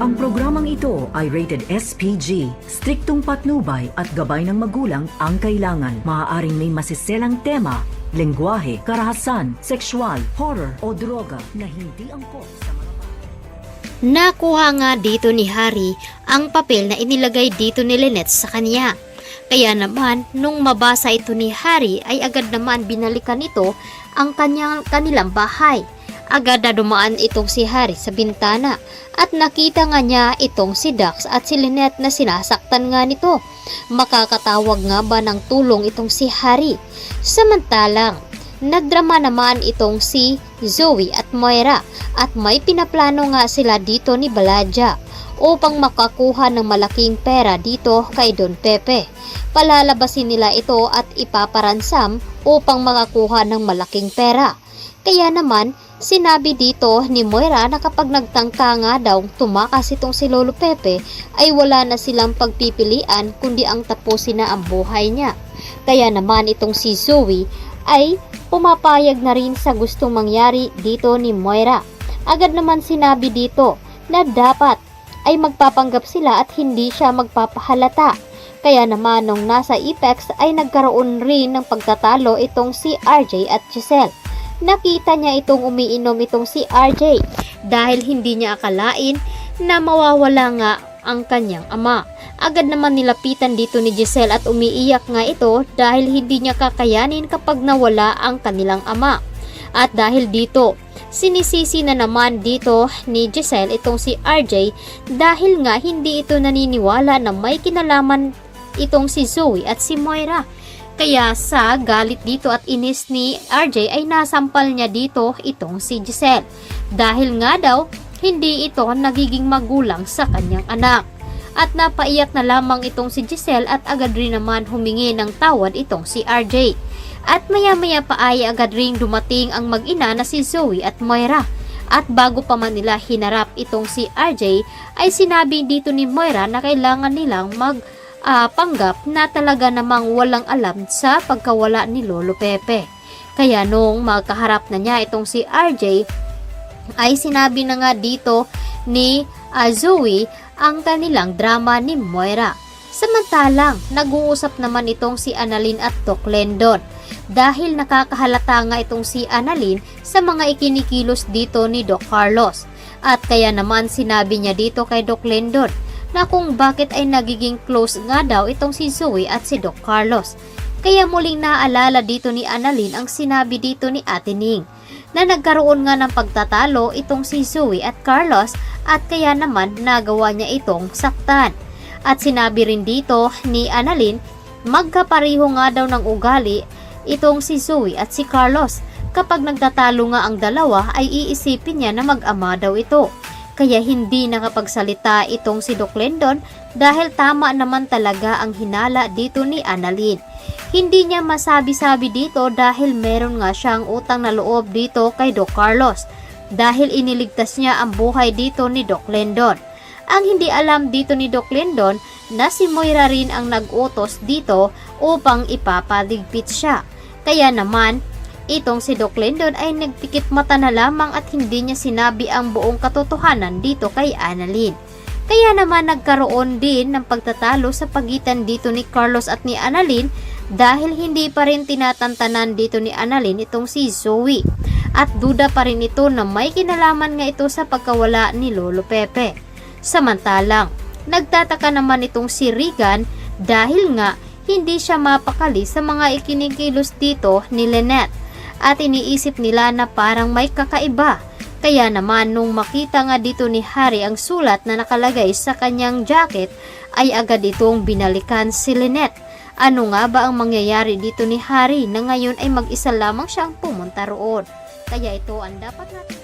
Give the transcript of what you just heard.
Ang programang ito ay rated SPG. Striktong patnubay at gabay ng magulang ang kailangan. Maaaring may masiselang tema, lengguwahe, karahasan, sexual, horror o droga na hindi angkop sa mga Nakuha nga dito ni Harry ang papel na inilagay dito ni Lynette sa kanya. Kaya naman, nung mabasa ito ni Harry ay agad naman binalikan nito ang kanilang bahay. Agad na dumaan itong si Harry sa bintana at nakita nga niya itong si Dax at si Lynette na sinasaktan nga nito. Makakatawag nga ba ng tulong itong si Harry? Samantalang, nagdrama naman itong si Zoe at Moira at may pinaplano nga sila dito ni Baladja upang makakuha ng malaking pera dito kay Don Pepe. Palalabasin nila ito at ipaparansam upang makakuha ng malaking pera. Kaya naman, sinabi dito ni Moira na kapag nagtangka nga daw tumakas itong si Lolo Pepe ay wala na silang pagpipilian kundi ang tapusin na ang buhay niya. Kaya naman itong si Zoe ay pumapayag na rin sa gustong mangyari dito ni Moira. Agad naman sinabi dito na dapat ay magpapanggap sila at hindi siya magpapahalata. Kaya naman nung nasa Apex ay nagkaroon rin ng pagtatalo itong si RJ at Giselle. Nakita niya itong umiinom itong si RJ dahil hindi niya akalain na mawawala nga ang kanyang ama. Agad naman nilapitan dito ni Giselle at umiiyak nga ito dahil hindi niya kakayanin kapag nawala ang kanilang ama. At dahil dito, sinisisi na naman dito ni Giselle itong si RJ dahil nga hindi ito naniniwala na may kinalaman itong si Zoe at si Moira. Kaya sa galit dito at inis ni RJ ay nasampal niya dito itong si Giselle. Dahil nga daw, hindi ito nagiging magulang sa kanyang anak. At napaiyak na lamang itong si Giselle at agad rin naman humingi ng tawad itong si RJ. At maya-maya pa ay agad ring dumating ang mag-ina na si Zoe at Moira. At bago pa man nila hinarap itong si RJ ay sinabi dito ni Moira na kailangan nilang panggap na talaga namang walang alam sa pagkawala ni Lolo Pepe. Kaya nung magkaharap na niya itong si RJ ay sinabi na nga dito ni Zoe ang kanilang drama ni Moira. Samantalang nag-uusap naman itong si Annalyn at Doc Lendon dahil nakakahalata nga itong si Annalyn sa mga ikinikilos dito ni Doc Carlos. At kaya naman sinabi niya dito kay Doc Lendon na kung bakit ay nagiging close nga daw itong si Zoe at si Doc Carlos. Kaya muling naaalala dito ni Annalyn ang sinabi dito ni Ate Ning na nagkaroon nga ng pagtatalo itong si Zoe at Carlos at kaya naman nagawa niya itong saktan. At sinabi rin dito ni Annalyn magkapareho nga daw ng ugali itong si Zoe at si Carlos. Kapag nagtatalo nga ang dalawa ay iisipin niya na mag-ama daw ito. Kaya hindi nakapagsalita itong si Doc Lendon dahil tama naman talaga ang hinala dito ni Annalyn. Hindi niya masabi-sabi dito dahil meron nga siyang utang na loob dito kay Doc Carlos dahil iniligtas niya ang buhay dito ni Doc Lendon. Ang hindi alam dito ni Doc Lendon na si Moira rin ang nag-utos dito upang ipapaligpit siya. Kaya naman, itong si Doc Lendon ay nagpikit mata na lamang at hindi niya sinabi ang buong katotohanan dito kay Annalyn. Kaya naman nagkaroon din ng pagtatalo sa pagitan dito ni Carlos at ni Annalyn dahil hindi pa rin tinatantanan dito ni Annalyn itong si Zoe. At duda pa rin ito na may kinalaman nga ito sa pagkawala ni Lolo Pepe. Samantalang, nagtataka naman itong si Regan dahil nga hindi siya mapakali sa mga ikinikilos dito ni Lynette. At iniisip nila na parang may kakaiba. Kaya naman nung makita nga dito ni Harry ang sulat na nakalagay sa kanyang jacket ay agad itong binalikan si Lynette. Ano nga ba ang mangyayari dito ni Harry na ngayon ay mag-isa lamang siyang pumunta roon? Kaya ito ang dapat natin